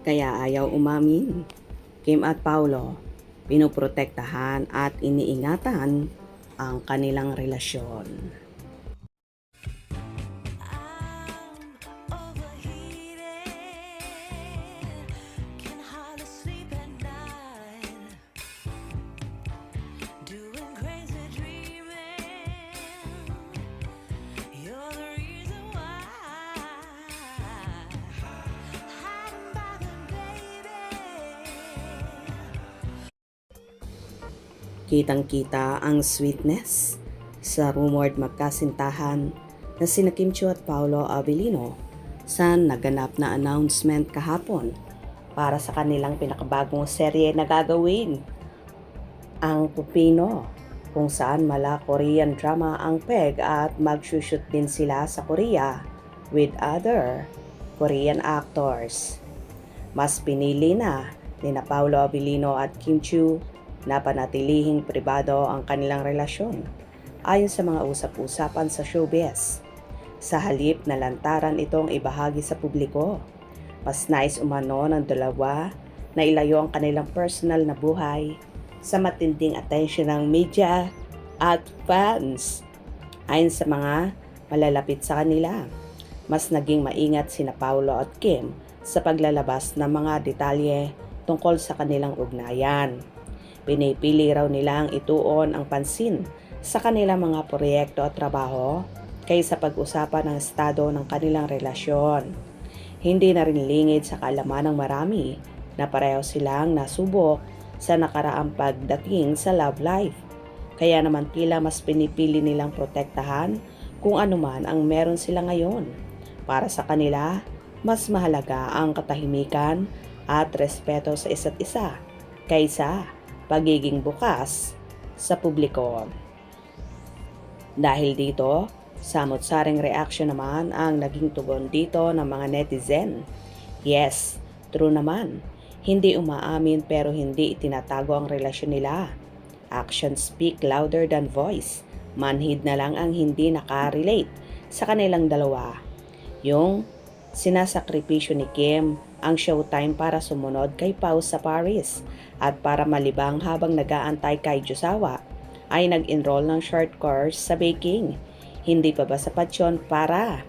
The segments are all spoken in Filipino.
kaya ayaw umamin. Kim at Paulo, pinoprotektahan at iniingatan ang kanilang relasyon. Kitang-kita ang sweetness sa rumored magkasintahan na sina Kim Chiu at Paolo Avellino sa naganap na announcement kahapon para sa kanilang pinakabagong serye na gagawin, ang Pupino, kung saan mala Korean drama ang peg at magsushoot din sila sa Korea with other Korean actors. Mas pinili na ni Paolo Avellino at Kim Chiu na panatilihing pribado ang kanilang relasyon ayon sa mga usap-usapan sa showbiz. Sa halip na lantaran itong ibahagi sa publiko, mas nais umano ng dalawa na ilayo ang kanilang personal na buhay sa matinding atensyon ng media at fans. Ayon sa mga malalapit sa kanila, mas naging maingat sina Paolo at Kim sa paglalabas ng mga detalye tungkol sa kanilang ugnayan. Pinipili raw nilang ituon ang pansin sa kanilang mga proyekto at trabaho kaysa pag-usapan ng estado ng kanilang relasyon. Hindi na rin lingid sa kaalaman ng marami na pareho silang nasubok sa nakaraang pagdating sa love life. Kaya naman tila mas pinipili nilang protektahan kung anuman ang meron sila ngayon. Para sa kanila, mas mahalaga ang katahimikan at respeto sa isa't isa kaysa pagiging bukas sa publiko. Dahil dito, samot-saring reaksyon naman ang naging tugon dito ng mga netizen. Yes, true naman. Hindi umaamin pero hindi itinatago ang relasyon nila. Actions speak louder than voice. Manhid na lang ang hindi nakarelate sa kanilang dalawa. Yung sinasakripisyo ni Kim ang showtime para sumunod kay Pao sa Paris at para malibang habang nag-aantay kay Josawa ay nag-enroll ng short course sa baking. Hindi pa ba sapat yun para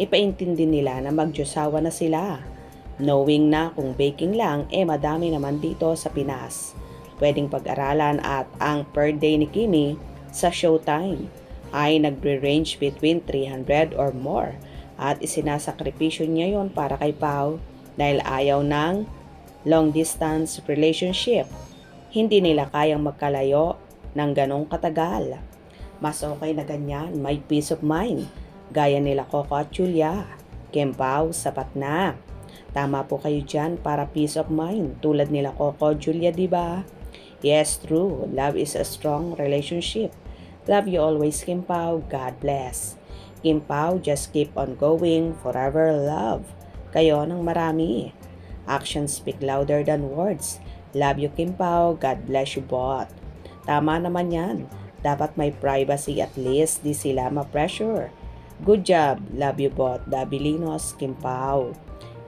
ipaintindi nila na mag-Josawa na sila? Knowing na kung baking lang, madami naman dito sa Pinas pwedeng pag-aralan at ang per day ni Kimi sa showtime ay nagre-range between 300 or more at isinasakripisyo niya yon para kay Pao dahil ayaw ng long distance relationship. Hindi nila kayang magkalayo ng ganong katagal. Mas okay na ganyan, may peace of mind. Gaya nila Coco at Julia. Kim Pao, sapat na. Tama po kayo dyan para peace of mind. Tulad nila Coco, Julia, diba? Yes, true. Love is a strong relationship. Love you always, Kim Pao. God bless. Kim Pao, just keep on going. Forever love kayo ng marami. Actions speak louder than words. Love you, Kim Pao. God bless you both. Tama naman yan. Dapat may privacy at least di sila ma-pressure. Good job. Love you both. Davilinos, Kim Pao.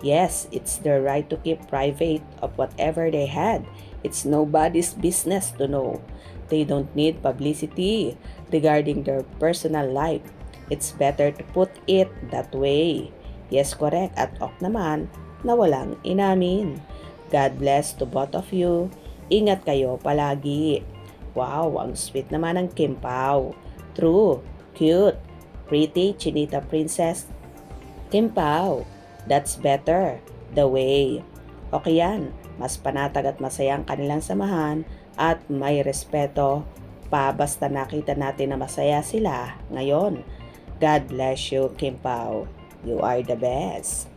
Yes, it's their right to keep private of whatever they had. It's nobody's business to know. They don't need publicity regarding their personal life. It's better to put it that way. Yes, correct. At ok naman na walang inamin. God bless to both of you. Ingat kayo palagi. Wow, ang sweet naman ng Kim Pao. True, cute, pretty, chinita princess. Kim Pao, that's better. The way. Okay yan. Mas panatag at masaya ang kanilang samahan at may respeto pa basta nakita natin na masaya sila ngayon. God bless you, Kim Pao. You are the best.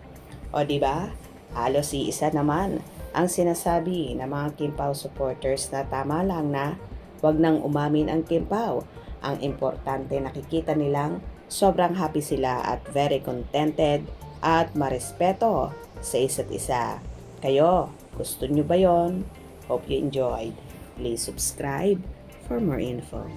O diba? Halos isa naman ang sinasabi ng mga Kim Pao supporters na tama lang na wag nang umamin ang Kim Pao. Ang importante nakikita nilang sobrang happy sila at very contented at marespeto sa isa't isa. Kayo, gusto nyo ba yon? Hope you enjoyed. Please subscribe for more info.